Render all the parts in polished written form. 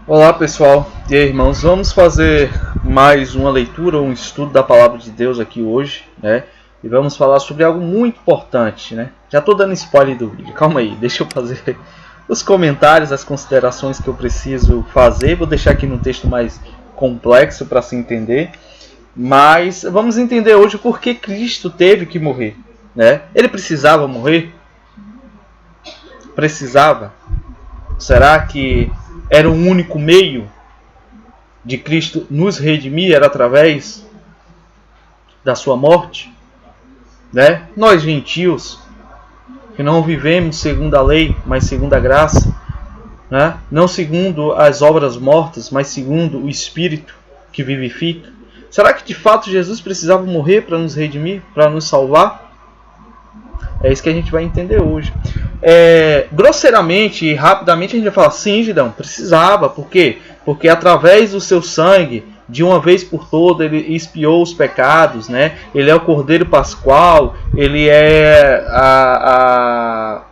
Olá pessoal, e aí irmãos, vamos fazer mais uma leitura, um estudo da Palavra de Deus aqui hoje, né? E vamos falar sobre algo muito importante, né? Já estou dando spoiler do vídeo, calma aí, deixa eu fazer os comentários, as considerações que eu preciso fazer. Vou deixar aqui no texto mais complexo para se entender, mas vamos entender hoje por que Cristo teve que morrer, né? Ele precisava morrer? Precisava? Será que era o único meio de Cristo nos redimir? Era através da sua morte? Né? Nós gentios, que não vivemos segundo a lei, mas segundo a graça, né? Não segundo as obras mortas, mas segundo o Espírito que vivifica. Será que de fato Jesus precisava morrer para nos redimir, para nos salvar? É isso que a gente vai entender hoje. Grosseiramente e rapidamente a gente vai falar, sim, Gideão, precisava. Por quê? Porque através do seu sangue, de uma vez por toda, ele expiou os pecados, né? Ele é o Cordeiro Pascual, ele é a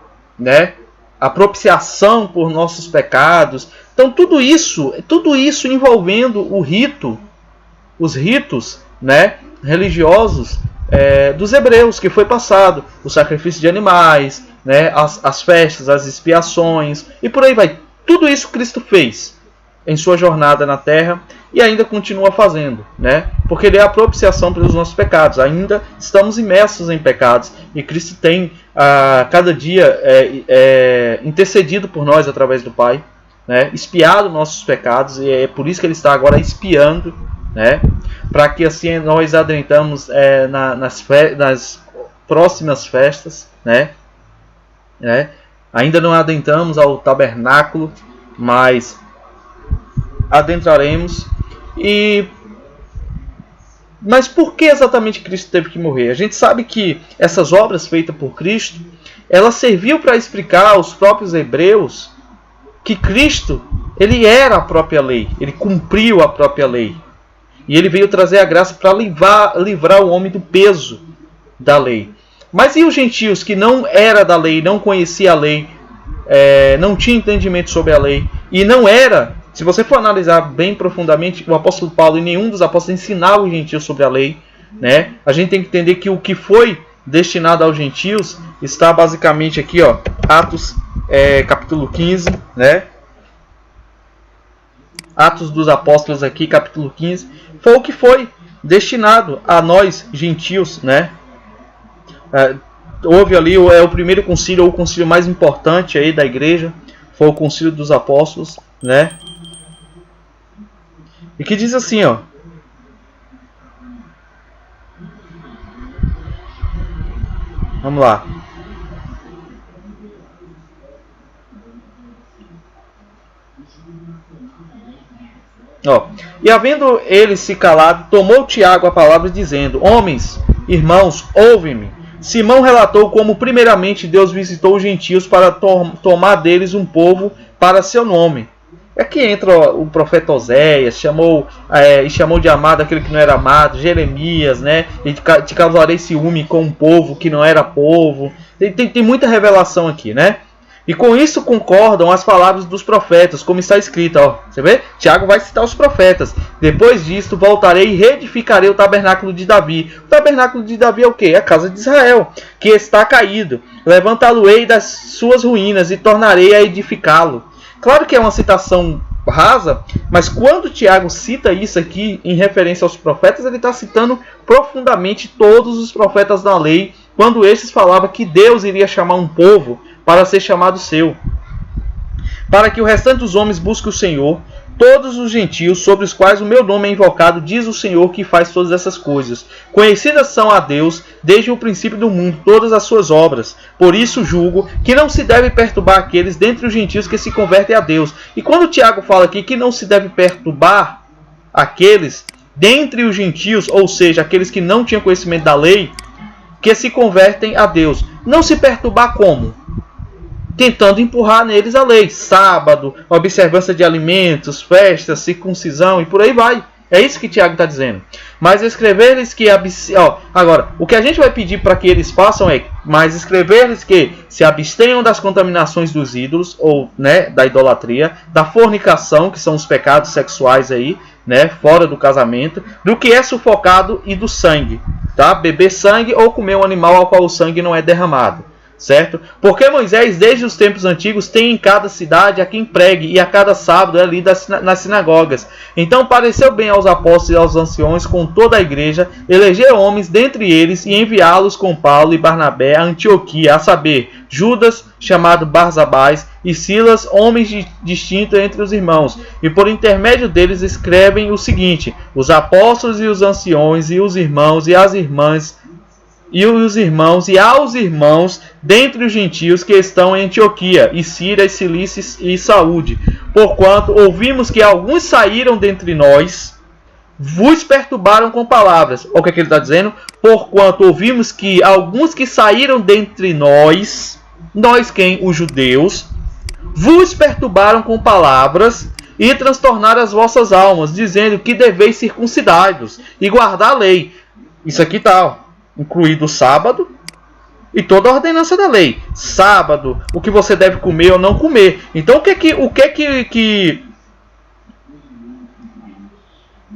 propiciação por nossos pecados. Então tudo isso envolvendo o rito, os ritos, né, religiosos dos hebreus que foi passado, o sacrifício de animais, né, as festas, as expiações e por aí vai. Tudo isso Cristo fez em sua jornada na terra e ainda continua fazendo, né? Porque ele é a propiciação pelos nossos pecados. Ainda estamos imersos em pecados e Cristo tem cada dia intercedido por nós através do Pai, né? Expiado nossos pecados, e é por isso que ele está agora expiando, né? Para que assim nós adentramos nas próximas festas, né? Ainda não adentramos ao tabernáculo, mas adentraremos. Mas por que exatamente Cristo teve que morrer? A gente sabe que essas obras feitas por Cristo, ela serviu para explicar aos próprios hebreus que Cristo, ele era a própria lei, ele cumpriu a própria lei. E ele veio trazer a graça para livrar o homem do peso da lei. Mas e os gentios que não era da lei, não conhecia a lei, não tinha entendimento sobre a lei, e não era, se você for analisar bem profundamente, o apóstolo Paulo e nenhum dos apóstolos ensinava os gentios sobre a lei, né? A gente tem que entender que o que foi destinado aos gentios está basicamente aqui, ó, Atos capítulo 15, né? Atos dos Apóstolos aqui, capítulo 15, foi o que foi destinado a nós gentios, né? Houve ali o primeiro concílio, ou o concílio mais importante aí da igreja, foi o concílio dos Apóstolos, né? E que diz assim, ó. Vamos lá. E havendo ele se calado, tomou Tiago a palavra dizendo: Homens, irmãos, ouve-me. Simão relatou como primeiramente Deus visitou os gentios para tomar deles um povo para seu nome. Aqui entra o profeta Oséias, chamou de amado aquele que não era amado, Jeremias, né? E te causarei ciúme com um povo que não era povo. Tem muita revelação aqui, né? E com isso concordam as palavras dos profetas, como está escrito, ó. Você vê? Tiago vai citar os profetas. Depois disto voltarei e reedificarei o tabernáculo de Davi. O tabernáculo de Davi é o quê? É a casa de Israel, que está caído. Levantá-lo-ei das suas ruínas e tornarei a edificá-lo. Claro que é uma citação rasa, mas quando Tiago cita isso aqui em referência aos profetas, ele está citando profundamente todos os profetas da lei, quando estes falavam que Deus iria chamar um povo para ser chamado seu, para que o restante dos homens busque o Senhor, todos os gentios sobre os quais o meu nome é invocado, diz o Senhor que faz todas essas coisas. Conhecidas são a Deus desde o princípio do mundo todas as suas obras. Por isso julgo que não se deve perturbar aqueles dentre os gentios que se convertem a Deus. E quando Tiago fala aqui que não se deve perturbar aqueles dentre os gentios, ou seja, aqueles que não tinham conhecimento da lei, que se convertem a Deus. Não se perturbar como? Tentando empurrar neles a lei. Sábado, observância de alimentos, festas, circuncisão e por aí vai. É isso que Tiago está dizendo. Mas escrever-lhes que... agora, o que a gente vai pedir para que eles façam é... Mas escrever-lhes que se abstenham das contaminações dos ídolos, ou, né, da idolatria, da fornicação, que são os pecados sexuais aí, né, fora do casamento, do que é sufocado e do sangue. Tá? Beber sangue ou comer um animal ao qual o sangue não é derramado. Certo? Porque Moisés, desde os tempos antigos, tem em cada cidade a quem pregue, e a cada sábado é lido nas sinagogas. Então pareceu bem aos apóstolos e aos anciões, com toda a igreja, eleger homens dentre eles e enviá-los com Paulo e Barnabé a Antioquia, a saber, Judas, chamado Barsabás, e Silas, homens distintos entre os irmãos. E por intermédio deles escrevem o seguinte: os apóstolos e os anciões e os irmãos e as irmãs e aos irmãos dentre os gentios que estão em Antioquia, e Síria, e Cilícia e Saúde, porquanto ouvimos que alguns saíram dentre nós, vos perturbaram com palavras. Olha o que ele está dizendo. Porquanto ouvimos que alguns que saíram dentre nós quem? Os judeus, vos perturbaram com palavras e transtornaram as vossas almas, dizendo que deveis circuncidar-vos e guardar a lei. Isso aqui está incluído o sábado e toda a ordenança da lei. Sábado, o que você deve comer ou não comer. Então o que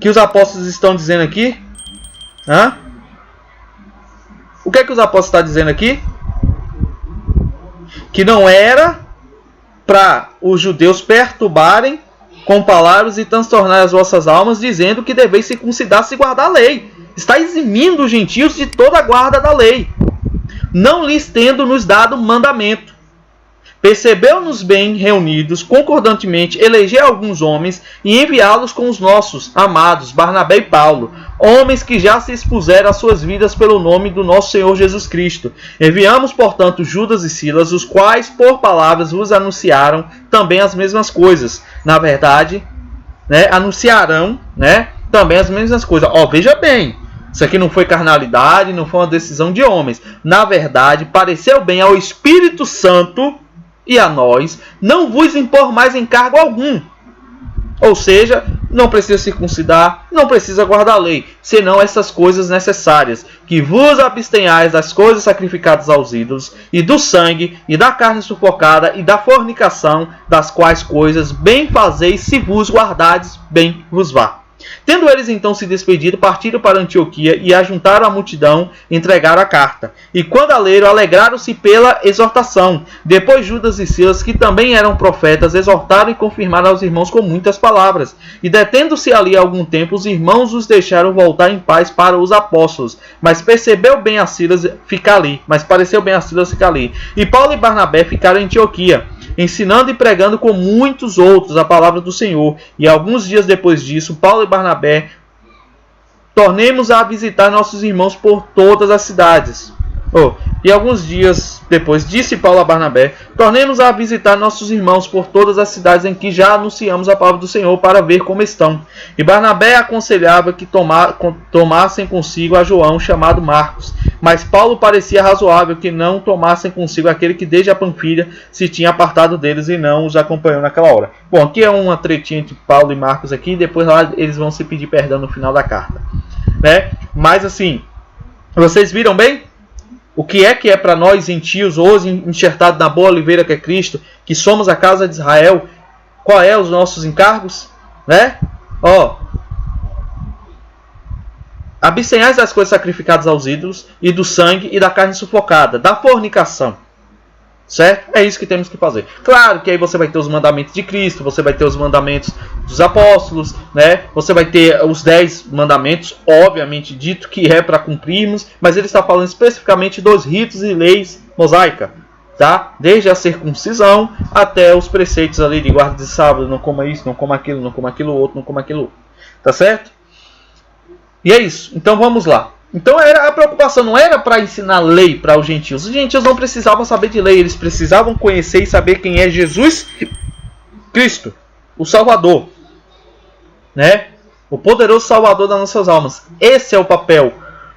os apóstolos estão dizendo aqui? O que os apóstolos estão dizendo aqui? Que não era para os judeus perturbarem com palavras e transtornar as vossas almas, dizendo que deveis circuncidar-se e guardar a lei. Está eximindo os gentios de toda a guarda da lei, não lhes tendo nos dado mandamento. Percebeu-nos bem reunidos, concordantemente, eleger alguns homens e enviá-los com os nossos amados, Barnabé e Paulo, homens que já se expuseram às suas vidas pelo nome do nosso Senhor Jesus Cristo. Enviamos, portanto, Judas e Silas, os quais, por palavras, vos anunciaram também as mesmas coisas. Na verdade, anunciarão, também as mesmas coisas. Veja bem. Isso aqui não foi carnalidade, não foi uma decisão de homens. Na verdade, pareceu bem ao Espírito Santo e a nós não vos impor mais encargo algum. Ou seja, não precisa circuncidar, não precisa guardar a lei, senão essas coisas necessárias, que vos abstenhais das coisas sacrificadas aos ídolos, e do sangue, e da carne sufocada, e da fornicação, das quais coisas bem fazeis, se vos guardardes, bem vos vá. Tendo eles então se despedido, partiram para Antioquia e ajuntaram a multidão, entregaram a carta. E quando a leram, alegraram-se pela exortação. Depois Judas e Silas, que também eram profetas, exortaram e confirmaram aos irmãos com muitas palavras. E detendo-se ali algum tempo, os irmãos os deixaram voltar em paz para os apóstolos. Mas pareceu bem a Silas ficar ali. E Paulo e Barnabé ficaram em Antioquia, ensinando e pregando com muitos outros a palavra do Senhor. E alguns dias depois disso, Paulo e Barnabé tornemos a visitar nossos irmãos por todas as cidades. E alguns dias depois, disse Paulo a Barnabé, tornemos a visitar nossos irmãos por todas as cidades em que já anunciamos a palavra do Senhor, para ver como estão. E Barnabé aconselhava que tomassem consigo a João, chamado Marcos. Mas Paulo parecia razoável que não tomassem consigo aquele que desde a Panfilha se tinha apartado deles e não os acompanhou naquela hora. Bom, aqui é uma tretinha entre Paulo e Marcos aqui, e depois lá eles vão se pedir perdão no final da carta. Mas assim, vocês viram bem? O que é para nós gentios, hoje enxertado na boa oliveira que é Cristo, que somos a casa de Israel? Qual é os nossos encargos? Abstenhais das coisas sacrificadas aos ídolos, e do sangue, e da carne sufocada, da fornicação. Certo? É isso que temos que fazer. Claro que aí você vai ter os mandamentos de Cristo, você vai ter os mandamentos dos apóstolos, você vai ter os 10 mandamentos, obviamente dito que é para cumprirmos, mas ele está falando especificamente dos ritos e leis mosaica, tá? Desde a circuncisão até os preceitos ali de guarda de sábado, não coma isso, não coma aquilo, não coma aquilo outro, não coma aquilo outro. Tá certo? E é isso. Então vamos lá. Então a preocupação não era para ensinar lei para os gentios. Os gentios não precisavam saber de lei. Eles precisavam conhecer e saber quem é Jesus Cristo, o Salvador. O poderoso Salvador das nossas almas. Esse é o papel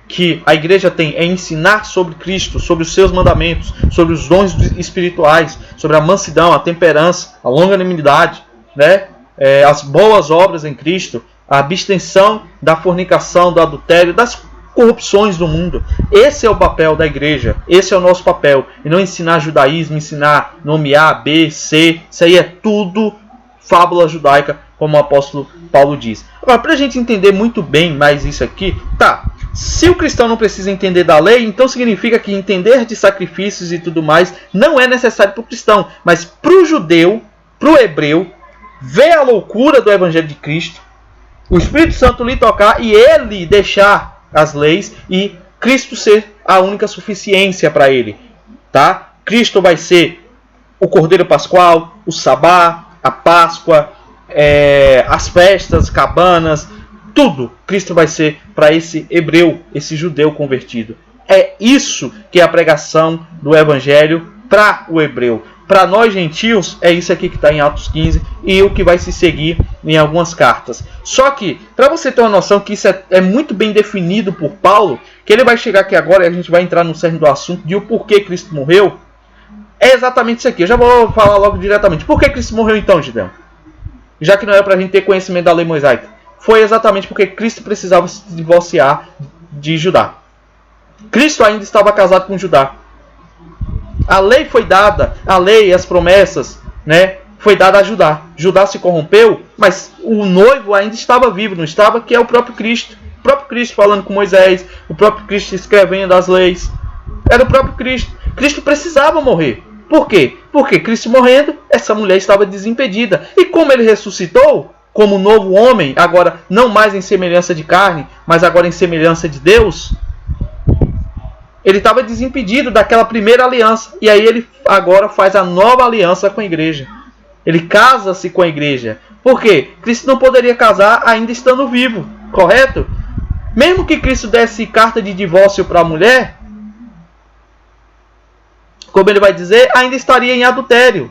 que a igreja tem. É ensinar sobre Cristo, sobre os seus mandamentos, sobre os dons espirituais, sobre a mansidão, a temperança, a longanimidade, as boas obras em Cristo. a abstenção da fornicação, do adultério, das corrupções do mundo. Esse é o papel da igreja, esse é o nosso papel. E não ensinar judaísmo, ensinar nome A, B, C, isso aí é tudo fábula judaica, como o apóstolo Paulo diz. Agora, para a gente entender muito bem mais isso aqui, se o cristão não precisa entender da lei, então significa que entender de sacrifícios e tudo mais não é necessário para o cristão. Mas para o judeu, para o hebreu, ver a loucura do evangelho de Cristo, o Espírito Santo lhe tocar e ele deixar as leis e Cristo ser a única suficiência para ele. Tá? Cristo vai ser o Cordeiro Pascual, o Sabá, a Páscoa, as festas, cabanas, tudo Cristo vai ser para esse hebreu, esse judeu convertido. É isso que é a pregação do Evangelho para o hebreu. Para nós gentios, é isso aqui que está em Atos 15 e o que vai se seguir em algumas cartas. Só que, para você ter uma noção que isso é muito bem definido por Paulo, que ele vai chegar aqui agora e a gente vai entrar no cerne do assunto de o porquê Cristo morreu, é exatamente isso aqui. Eu já vou falar logo diretamente. Por que Cristo morreu então, Gideão? Já que não é para a gente ter conhecimento da lei mosaica. Foi exatamente porque Cristo precisava se divorciar de Judá. Cristo ainda estava casado com Judá. A lei foi dada, a lei e as promessas, né, foi dada a Judá. Judá se corrompeu, mas o noivo ainda estava vivo, não estava? Que é o próprio Cristo. O próprio Cristo falando com Moisés, o próprio Cristo escrevendo as leis. Era o próprio Cristo. Cristo precisava morrer. Por quê? Porque Cristo morrendo, essa mulher estava desimpedida. E como ele ressuscitou, como novo homem, agora não mais em semelhança de carne, mas agora em semelhança de Deus, ele estava desimpedido daquela primeira aliança. E aí ele agora faz a nova aliança com a igreja. Ele casa-se com a igreja. Por quê? Cristo não poderia casar ainda estando vivo, correto? Mesmo que Cristo desse carta de divórcio para a mulher, como ele vai dizer, ainda estaria em adultério.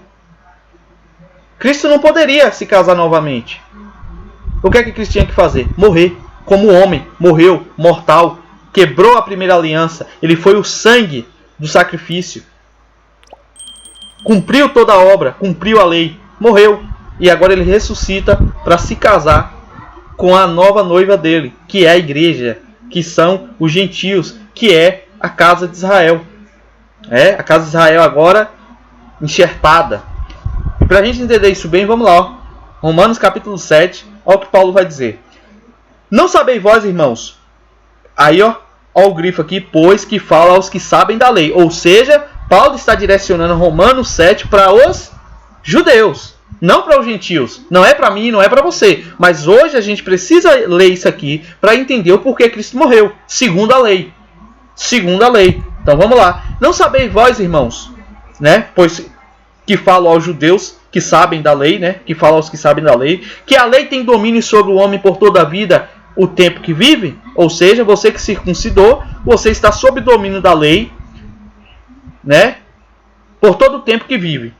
Cristo não poderia se casar novamente. O que é que Cristo tinha que fazer? Morrer. Como homem, morreu, mortal. Quebrou a primeira aliança. Ele foi o sangue do sacrifício. Cumpriu toda a obra, cumpriu a lei. Morreu. E agora ele ressuscita para se casar com a nova noiva dele, que é a igreja, que são os gentios, que é a casa de Israel. A casa de Israel agora enxertada. E para a gente entender isso bem, vamos lá. Romanos capítulo 7, olha o que Paulo vai dizer. Não sabeis vós, irmãos. Aí, ó o grifo aqui, pois que fala aos que sabem da lei. Ou seja, Paulo está direcionando Romanos 7 para os judeus, não para os gentios. Não é para mim, não é para você. Mas hoje a gente precisa ler isso aqui para entender o porquê Cristo morreu, segundo a lei. Segundo a lei. Então vamos lá. Não sabeis vós, irmãos, né? Pois que fala aos judeus que sabem da lei, né? Que fala aos que sabem da lei, que a lei tem domínio sobre o homem por toda a vida, o tempo que vive. Ou seja, você que circuncidou, você está sob domínio da lei, né? Por todo o tempo que vive.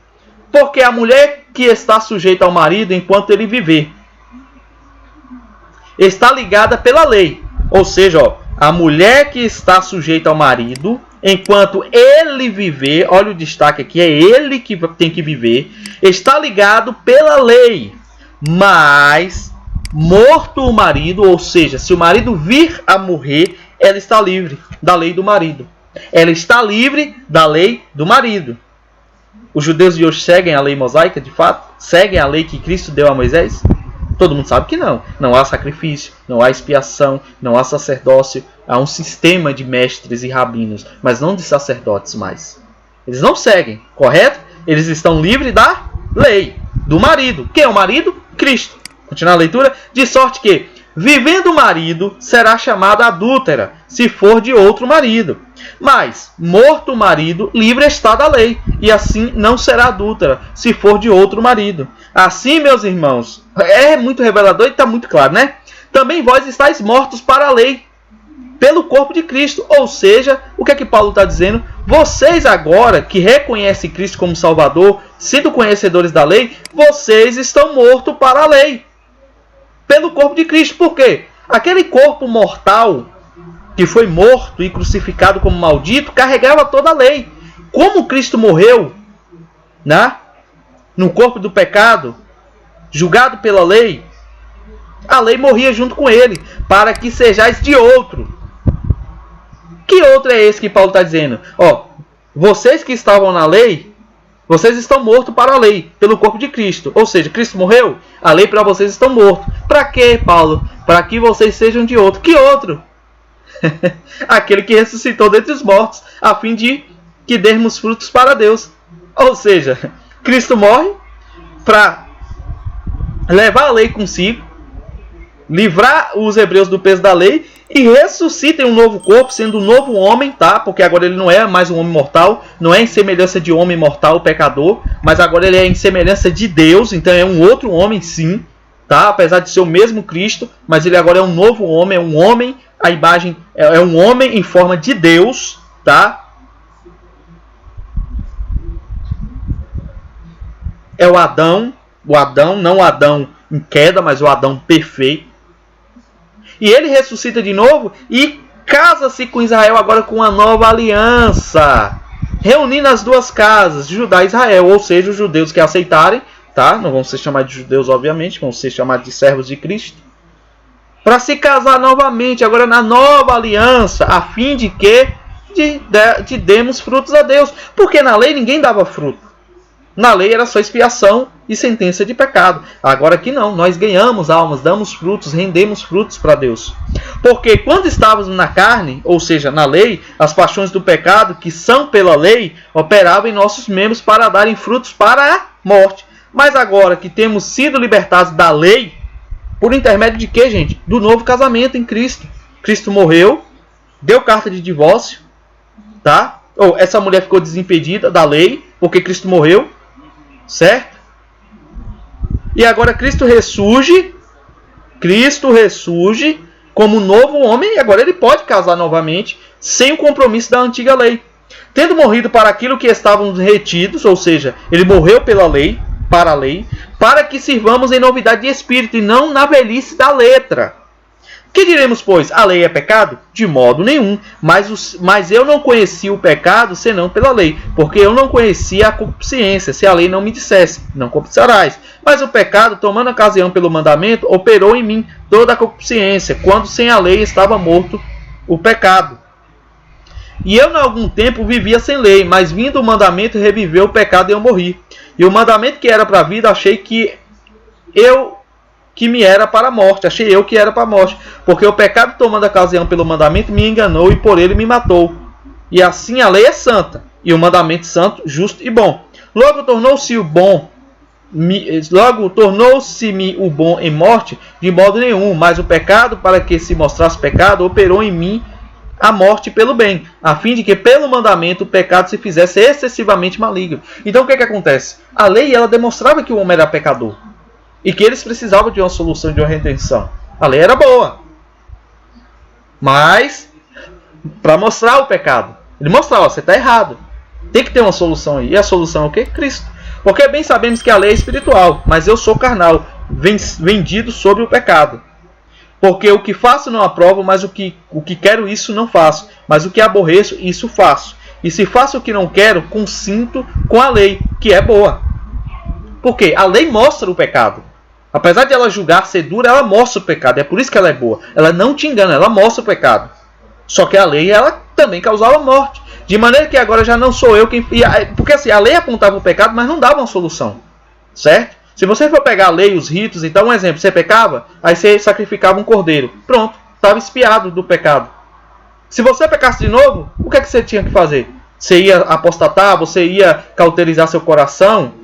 Porque a mulher que está sujeita ao marido enquanto ele viver está ligada pela lei. Ou seja, a mulher que está sujeita ao marido enquanto ele viver, olha o destaque aqui, é ele que tem que viver, está ligado pela lei. Mas, morto o marido, ou seja, se o marido vir a morrer, ela está livre da lei do marido. Ela está livre da lei do marido. Os judeus de hoje seguem a lei mosaica, de fato? Seguem a lei que Cristo deu a Moisés? Todo mundo sabe que não. Não há sacrifício, não há expiação, não há sacerdócio. Há um sistema de mestres e rabinos, mas não de sacerdotes mais. Eles não seguem, correto? Eles estão livres da lei, do marido. Quem é o marido? Cristo. Continuar a leitura. De sorte que, vivendo o marido, será chamada adúltera, se for de outro marido. Mas, morto o marido, livre está da lei, e assim não será adúltera, se for de outro marido. Assim, meus irmãos, é muito revelador e está muito claro, né? Também vós estáis mortos para a lei, pelo corpo de Cristo. Ou seja, o que é que Paulo está dizendo? Vocês agora, que reconhecem Cristo como Salvador, sendo conhecedores da lei, vocês estão mortos para a lei, pelo corpo de Cristo. Por quê? Aquele corpo mortal que foi morto e crucificado como maldito, carregava toda a lei. Como Cristo morreu, né, no corpo do pecado, julgado pela lei, A lei morria junto com ele, para que sejais de outro. Que outro é esse que Paulo está dizendo? Vocês que estavam na lei, vocês estão mortos para a lei, pelo corpo de Cristo. Ou seja, Cristo morreu, a lei para vocês estão mortos. Para quê, Paulo? Para que vocês sejam de outro. Que outro? Aquele que ressuscitou dentre os mortos, a fim de que demos frutos para Deus. Ou seja, Cristo morre para levar a lei consigo, livrar os hebreus do peso da lei e ressuscita em um novo corpo, sendo um novo homem, tá? Porque agora ele não é mais um homem mortal, não é em semelhança de homem mortal, pecador, mas agora ele é em semelhança de Deus, então é um outro homem sim, tá? Apesar de ser o mesmo Cristo, mas ele agora é um novo homem, é um homem, a imagem é um homem em forma de Deus, tá? É o Adão, não o Adão em queda, mas o Adão perfeito. E ele ressuscita de novo e casa-se com Israel agora com uma nova aliança, reunindo as duas casas, Judá e Israel, ou seja, os judeus que aceitarem, tá? Não vão ser chamados de judeus, obviamente, vão ser chamados de servos de Cristo, para se casar novamente, agora na nova aliança, a fim de que de demos frutos a Deus, porque na lei ninguém dava fruto. Na lei era só expiação e sentença de pecado. Agora aqui não, nós ganhamos almas, damos frutos, rendemos frutos para Deus. Porque quando estávamos na carne, ou seja, na lei, as paixões do pecado, que são pela lei, operavam em nossos membros para darem frutos para a morte. Mas agora que temos sido libertados da lei, por intermédio de quê, gente? Do novo casamento em Cristo. Cristo morreu, deu carta de divórcio, tá? Ou essa mulher ficou desimpedida da lei, porque Cristo morreu. Certo? E agora Cristo ressurge como um novo homem, e agora ele pode casar novamente, sem o compromisso da antiga lei. Tendo morrido para aquilo que estávamos retidos, ou seja, ele morreu pela lei, para que sirvamos em novidade de espírito, e não na velhice da letra. Que diremos, pois? A lei é pecado? De modo nenhum. Mas eu não conheci o pecado senão pela lei, porque eu não conhecia a concupiscência, se a lei não me dissesse, não cobiçarás. Mas o pecado, tomando ocasião pelo mandamento, operou em mim toda a concupiscência, quando sem a lei estava morto o pecado. E eu, em algum tempo, vivia sem lei, mas vindo o mandamento, reviveu o pecado e eu morri. E o mandamento que era para a vida, achei que me era para a morte, achei eu que era para a morte, porque o pecado, tomando ocasião pelo mandamento, me enganou e por ele me matou. E assim a lei é santa, e o mandamento santo, justo e bom. Logo tornou-se-me o bom em morte, de modo nenhum, mas o pecado, para que se mostrasse pecado, operou em mim a morte pelo bem, a fim de que pelo mandamento o pecado se fizesse excessivamente maligno. Então o que acontece? A lei ela demonstrava que o homem era pecador, e que eles precisavam de uma solução, de uma redenção. A lei era boa, mas para mostrar o pecado. Ele mostrava, você está errado. Tem que ter uma solução aí. E a solução é o quê? Cristo. Porque bem sabemos que a lei é espiritual, mas eu sou carnal, vendido sobre o pecado. Porque o que faço não aprovo, mas o que quero isso não faço. Mas o que aborreço, isso faço. E se faço o que não quero, consinto com a lei, que é boa. Porque a lei mostra o pecado. Apesar de ela julgar ser dura, ela mostra o pecado. É por isso que ela é boa. Ela não te engana, ela mostra o pecado. Só que a lei, ela também causava morte. De maneira que agora já não sou eu quem... Porque assim, a lei apontava o pecado, mas não dava uma solução. Certo? Se você for pegar a lei, os ritos, então um exemplo, você pecava, aí você sacrificava um cordeiro. Pronto, estava expiado do pecado. Se você pecasse de novo, o que é que você tinha que fazer? Você ia apostatar, você ia cauterizar seu coração,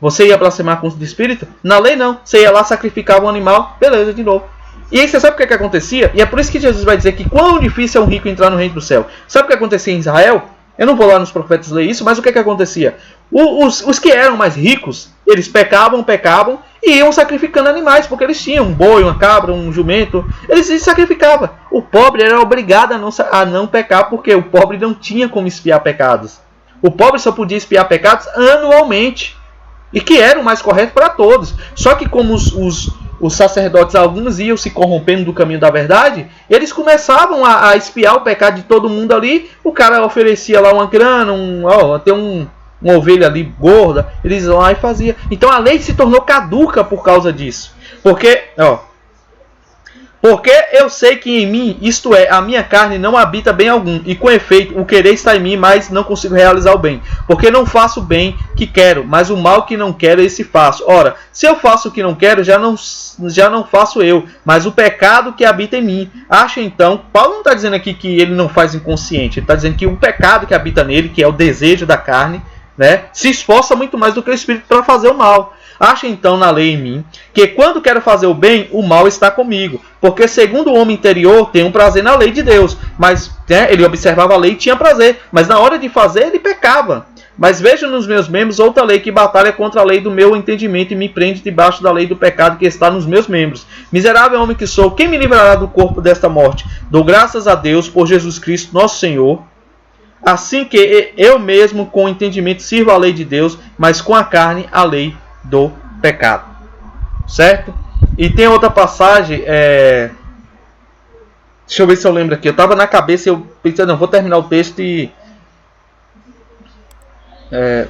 você ia blasfemar contra o Espírito? Na lei não. Você ia lá, sacrificava um animal, beleza, de novo. E aí você sabe o que acontecia? E é por isso que Jesus vai dizer que quão difícil é um rico entrar no reino do céu. Sabe o que acontecia em Israel? Eu não vou lá nos profetas ler isso, mas o que acontecia? Os que eram mais ricos, eles pecavam e iam sacrificando animais, porque eles tinham um boi, uma cabra, um jumento, eles se sacrificavam. O pobre era obrigado a não pecar, porque o pobre não tinha como expiar pecados. O pobre só podia expiar pecados anualmente, e que era o mais correto para todos. Só que como os sacerdotes, alguns iam se corrompendo do caminho da verdade, eles começavam a expiar o pecado de todo mundo ali. O cara oferecia lá uma grana, uma ovelha ali gorda, eles iam lá e faziam. Então a lei se tornou caduca por causa disso. Porque, Porque eu sei que em mim, isto é, a minha carne não habita bem algum, e com efeito, o querer está em mim, mas não consigo realizar o bem. Porque não faço o bem que quero, mas o mal que não quero, esse faço. Ora, se eu faço o que não quero, já não faço eu, mas o pecado que habita em mim. Acho então, Paulo não está dizendo aqui que ele não faz inconsciente, ele está dizendo que o pecado que habita nele, que é o desejo da carne, né, se esforça muito mais do que o Espírito para fazer o mal. Acho então na lei em mim, que quando quero fazer o bem, o mal está comigo. Porque segundo o homem interior, tem um prazer na lei de Deus. Mas ele observava a lei e tinha prazer. Mas na hora de fazer, ele pecava. Mas vejo nos meus membros outra lei que batalha contra a lei do meu entendimento e me prende debaixo da lei do pecado que está nos meus membros. Miserável homem que sou, quem me livrará do corpo desta morte? Dou graças a Deus por Jesus Cristo, nosso Senhor. Assim que eu mesmo com o entendimento sirvo a lei de Deus, mas com a carne a lei do pecado. Certo? E tem outra passagem, deixa eu ver se eu lembro aqui. Eu estava na cabeça e eu pensei, não, vou terminar o texto e...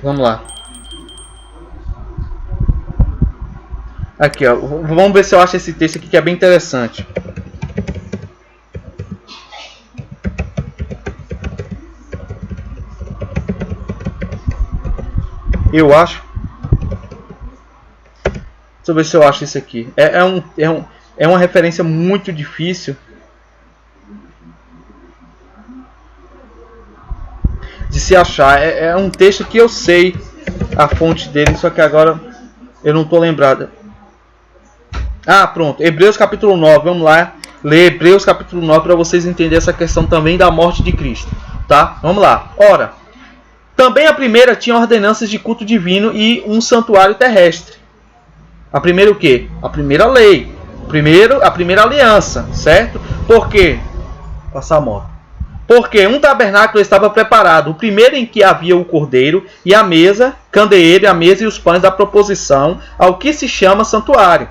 vamos lá. Aqui, ó. Vamos ver se eu acho esse texto aqui que é bem interessante. Eu acho. Deixa eu ver se eu acho isso aqui. É uma referência muito difícil de se achar. É um texto que eu sei a fonte dele, só que agora eu não estou lembrado. Ah, pronto. Hebreus capítulo 9. Vamos lá ler Hebreus capítulo 9 para vocês entenderem essa questão também da morte de Cristo. Tá? Vamos lá. Ora, também a primeira tinha ordenanças de culto divino e um santuário terrestre. A primeira o quê? A primeira lei. A primeira aliança, certo? Por quê? Passar a moto. Porque um tabernáculo estava preparado, o primeiro em que havia o cordeiro e a mesa, candeeiro, a mesa e os pães da proposição, ao que se chama santuário.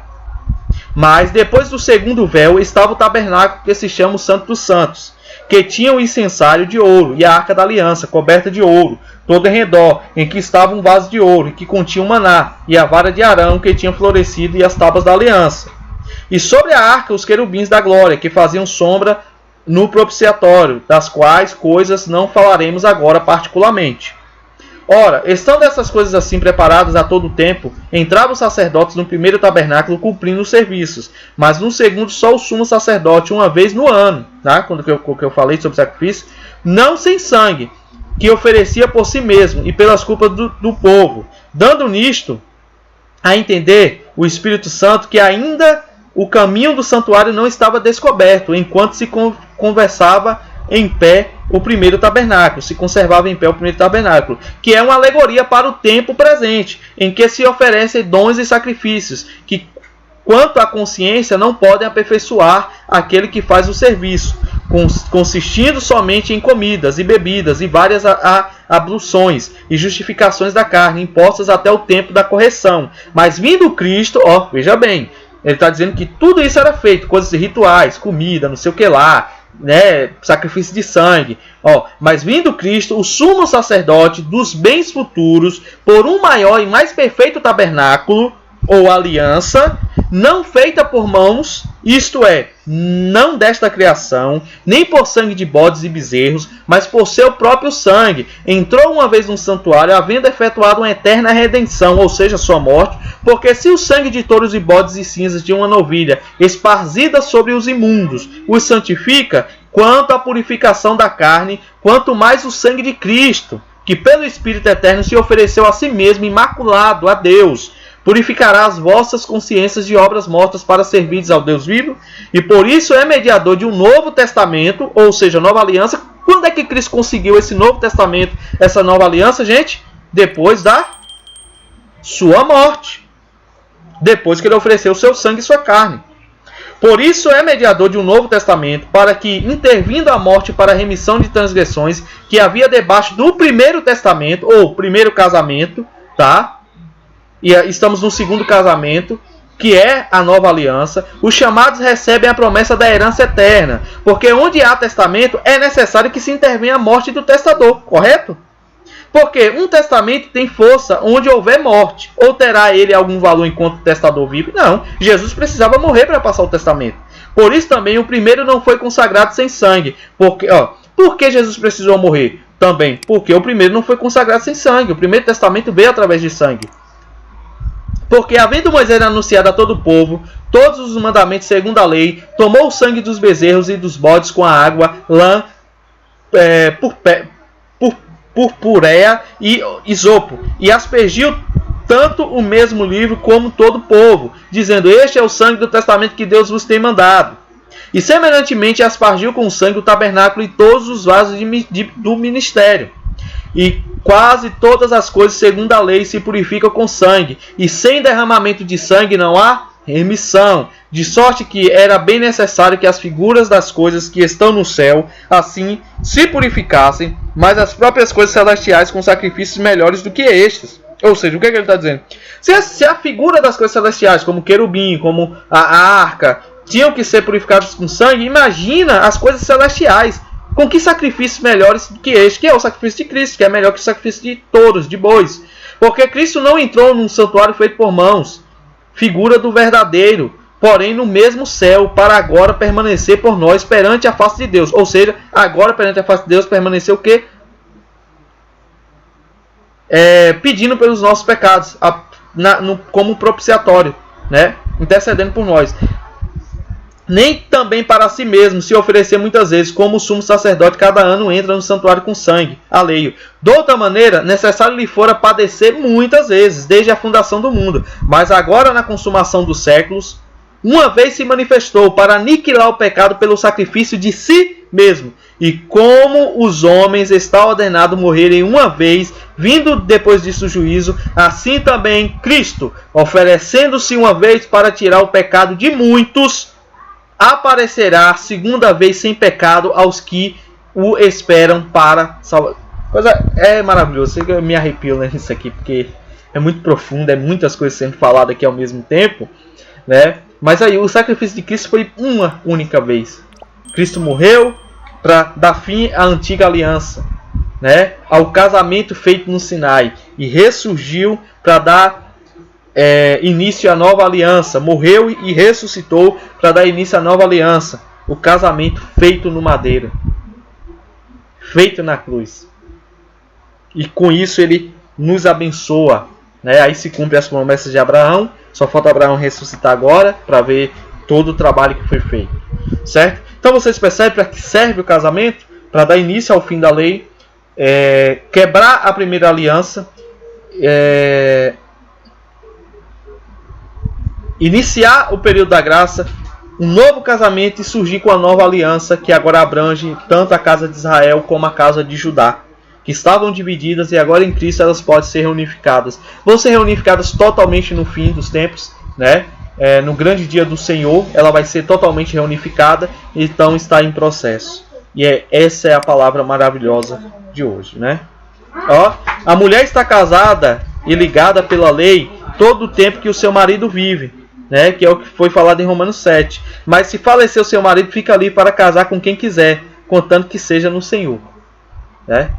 Mas depois do segundo véu estava o tabernáculo que se chama o Santo dos Santos, que tinha o incensário de ouro e a arca da aliança, coberta de ouro, todo em redor, em que estava um vaso de ouro, que continha o maná, e a vara de Arão, que tinha florescido, e as tábuas da aliança. E sobre a arca os querubins da glória, que faziam sombra no propiciatório, das quais coisas não falaremos agora particularmente. Ora, estando essas coisas assim preparadas a todo tempo, entravam os sacerdotes no primeiro tabernáculo cumprindo os serviços, mas no segundo só o sumo sacerdote uma vez no ano, tá? Quando eu falei sobre sacrifício, não sem sangue, que oferecia por si mesmo e pelas culpas do povo, dando nisto a entender o Espírito Santo que ainda o caminho do santuário não estava descoberto, enquanto se conversava em pé o primeiro tabernáculo, se conservava em pé o primeiro tabernáculo, que é uma alegoria para o tempo presente, em que se oferecem dons e sacrifícios, que quanto à consciência não podem aperfeiçoar aquele que faz o serviço, consistindo somente em comidas e bebidas e várias abluções e justificações da carne, impostas até o tempo da correção. Mas vindo Cristo, veja bem, ele está dizendo que tudo isso era feito, coisas rituais, comida, não sei o que lá, né, sacrifício de sangue. Mas vindo Cristo, o sumo sacerdote dos bens futuros, por um maior e mais perfeito tabernáculo, ou aliança, não feita por mãos, isto é, não desta criação, nem por sangue de bodes e bezerros, mas por seu próprio sangue, entrou uma vez no santuário, havendo efetuado uma eterna redenção, ou seja, sua morte, porque se o sangue de touros e bodes e cinzas de uma novilha, esparzida sobre os imundos, os santifica, quanto à purificação da carne, quanto mais o sangue de Cristo, que pelo Espírito Eterno se ofereceu a si mesmo imaculado a Deus, purificará as vossas consciências de obras mortas para servirdes ao Deus vivo, e por isso é mediador de um novo testamento, ou seja, nova aliança. Quando é que Cristo conseguiu esse novo testamento, essa nova aliança, gente? Depois da sua morte. Depois que ele ofereceu o seu sangue e sua carne. Por isso é mediador de um novo testamento, para que, intervindo a morte para a remissão de transgressões, que havia debaixo do primeiro testamento, ou primeiro casamento, tá? E estamos no segundo casamento, que é a nova aliança, os chamados recebem a promessa da herança eterna, porque onde há testamento é necessário que se intervenha a morte do testador, correto? Porque um testamento tem força onde houver morte, ou terá ele algum valor enquanto testador vive? Não, Jesus precisava morrer para passar o testamento. Por isso também o primeiro não foi consagrado sem sangue. Por que Jesus precisou morrer? Também porque o primeiro não foi consagrado sem sangue. O primeiro testamento veio através de sangue. Porque, havendo Moisés anunciado a todo o povo todos os mandamentos segundo a lei, tomou o sangue dos bezerros e dos bodes com a água, lã, purpúrea e isopo, e aspergiu tanto o mesmo livro como todo o povo, dizendo: este é o sangue do testamento que Deus vos tem mandado. E semelhantemente aspergiu com sangue o tabernáculo e todos os vasos do ministério. E quase todas as coisas segundo a lei se purificam com sangue, e sem derramamento de sangue não há remissão. De sorte que era bem necessário que as figuras das coisas que estão no céu assim se purificassem, mas as próprias coisas celestiais com sacrifícios melhores do que estes. Ou seja, o que ele está dizendo? Se a figura das coisas celestiais, como o querubim, como a arca, tinham que ser purificadas com sangue, imagina as coisas celestiais. Com que sacrifícios melhores do que este, que é o sacrifício de Cristo, que é melhor que o sacrifício de touros, de bois. Porque Cristo não entrou num santuário feito por mãos, figura do verdadeiro, porém no mesmo céu, para agora permanecer por nós perante a face de Deus. Ou seja, agora perante a face de Deus permanecer o quê? Pedindo pelos nossos pecados, como propiciatório, né? Intercedendo por nós. Nem também para si mesmo se oferecer muitas vezes, como o sumo sacerdote cada ano entra no santuário com sangue alheio. De outra maneira, necessário lhe fora padecer muitas vezes, desde a fundação do mundo. Mas agora, na consumação dos séculos, uma vez se manifestou para aniquilar o pecado pelo sacrifício de si mesmo. E como os homens está ordenado morrerem uma vez, vindo depois disso o juízo, assim também Cristo, oferecendo-se uma vez para tirar o pecado de muitos, aparecerá segunda vez sem pecado aos que o esperam para salvar. Coisa maravilhoso, eu me arrepio nisso aqui, porque é muito profundo, é muitas coisas sendo faladas aqui ao mesmo tempo, né? Mas aí o sacrifício de Cristo foi uma única vez. Cristo morreu para dar fim à antiga aliança, né? Ao casamento feito no Sinai, e ressurgiu para dar início à nova aliança, morreu e ressuscitou para dar início à nova aliança, o casamento feito no madeira, feito na cruz, e com isso ele nos abençoa, né? Aí se cumpre as promessas de Abraão, só falta Abraão ressuscitar agora para ver todo o trabalho que foi feito, certo? Então vocês percebem para que serve o casamento? Para dar início ao fim da lei, quebrar a primeira aliança, iniciar o período da graça, um novo casamento e surgir com a nova aliança que agora abrange tanto a casa de Israel como a casa de Judá, que estavam divididas e agora em Cristo elas podem ser reunificadas. Vão ser reunificadas totalmente no fim dos tempos, né? No grande dia do Senhor ela vai ser totalmente reunificada, então está em processo. E essa é a palavra maravilhosa de hoje, né? A mulher está casada e ligada pela lei todo o tempo que o seu marido vive, né, que é o que foi falado em Romanos 7. Mas se falecer o seu marido, fica ali para casar com quem quiser, contanto que seja no Senhor, né?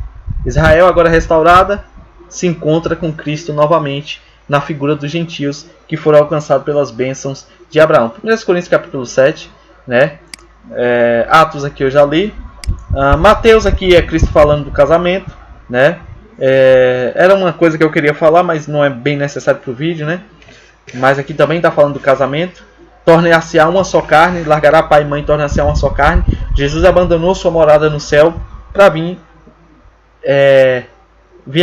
Israel, agora restaurada, se encontra com Cristo novamente na figura dos gentios que foram alcançados pelas bênçãos de Abraão. 1 Coríntios capítulo 7, né? Atos aqui eu já li. Mateus aqui é Cristo falando do casamento, né? Era uma coisa que eu queria falar, mas não é bem necessário para o vídeo, né? Mas aqui também está falando do casamento. Tornar-se-á uma só carne, largará pai e mãe, tornar-se-á uma só carne. Jesus abandonou sua morada no céu para vir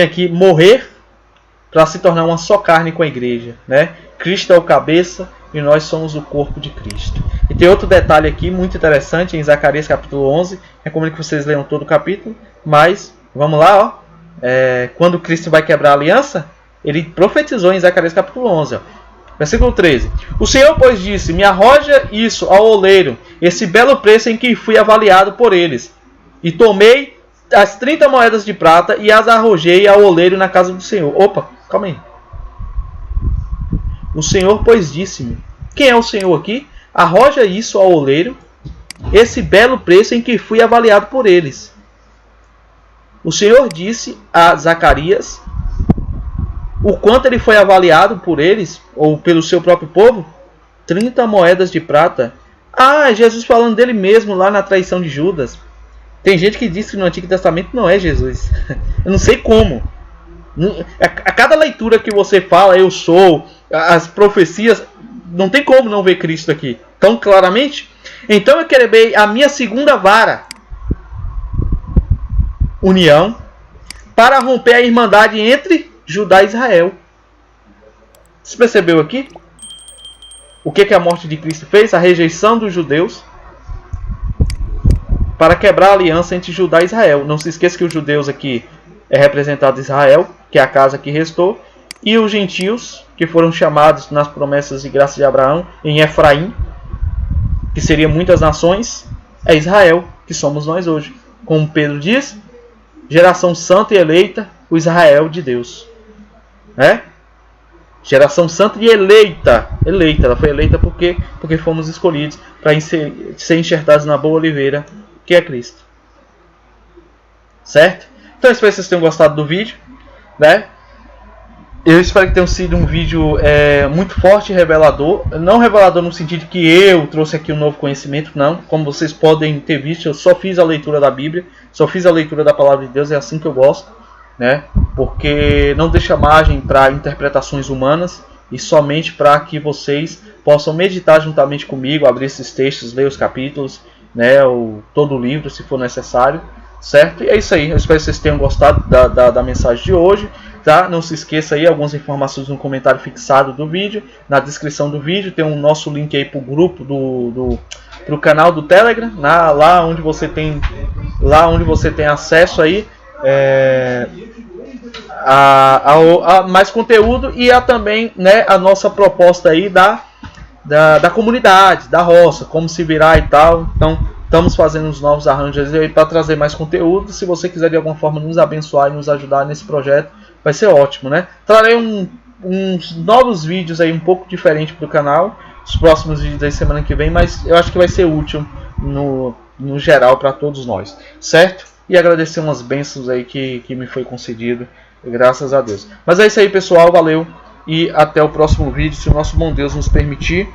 aqui morrer para se tornar uma só carne com a igreja, né? Cristo é o cabeça e nós somos o corpo de Cristo. E tem outro detalhe aqui muito interessante em Zacarias capítulo 11. Recomendo que vocês leiam todo o capítulo, mas vamos lá, quando Cristo vai quebrar a aliança, ele profetizou em Zacarias capítulo 11, versículo 13. O Senhor, pois, disse: me arroja isso ao oleiro, esse belo preço em que fui avaliado por eles. E tomei as 30 moedas de prata e as arrojei ao oleiro na casa do Senhor. Opa, calma aí. O Senhor, pois, disse-me. Quem é o Senhor aqui? Arroja isso ao oleiro, esse belo preço em que fui avaliado por eles. O Senhor disse a Zacarias o quanto ele foi avaliado por eles, ou pelo seu próprio povo? 30 moedas de prata. Ah, é Jesus falando dele mesmo lá na traição de Judas. Tem gente que diz que no Antigo Testamento não é Jesus. Eu não sei como. A cada leitura que você fala, eu sou, as profecias, não tem como não ver Cristo aqui tão claramente. Então eu quebrei a minha segunda vara, união, para romper a irmandade entre Judá e Israel. Você percebeu aqui? O que a morte de Cristo fez? A rejeição dos judeus para quebrar a aliança entre Judá e Israel. Não se esqueça que os judeus aqui é representado Israel, que é a casa que restou, e os gentios, que foram chamados nas promessas de graça de Abraão, em Efraim, que seria muitas nações, é Israel, que somos nós hoje. Como Pedro diz, geração santa e eleita, o Israel de Deus. Geração santa e eleita. Ela foi eleita porque fomos escolhidos para ser enxertados na boa oliveira, que é Cristo. Certo? Então eu espero que vocês tenham gostado do vídeo, né? Eu espero que tenha sido um vídeo muito forte e revelador. Não revelador no sentido que eu trouxe aqui um novo conhecimento, não. Como vocês podem ter visto, eu só fiz a leitura da Bíblia, só fiz a leitura da Palavra de Deus, é assim que eu gosto, né? Porque não deixa margem para interpretações humanas e somente para que vocês possam meditar juntamente comigo, abrir esses textos, ler os capítulos, né? Todo o livro, se for necessário. Certo? E é isso aí. Eu espero que vocês tenham gostado da mensagem de hoje. Tá? Não se esqueça aí, algumas informações no comentário fixado do vídeo. Na descrição do vídeo tem o nosso link aí para o grupo pro canal do Telegram. Lá onde você tem acesso aí a mais conteúdo e também, né, a nossa proposta aí da comunidade, da roça, como se virar e tal. Então estamos fazendo uns novos arranjos aí para trazer mais conteúdo. Se você quiser de alguma forma nos abençoar e nos ajudar nesse projeto, vai ser ótimo, né? Trarei uns novos vídeos aí um pouco diferentes para o canal. Os próximos vídeos da semana que vem, mas eu acho que vai ser útil no geral para todos nós, certo? E agradecer umas bênçãos aí que me foi concedido, graças a Deus. Mas é isso aí, pessoal, valeu e até o próximo vídeo, se o nosso bom Deus nos permitir.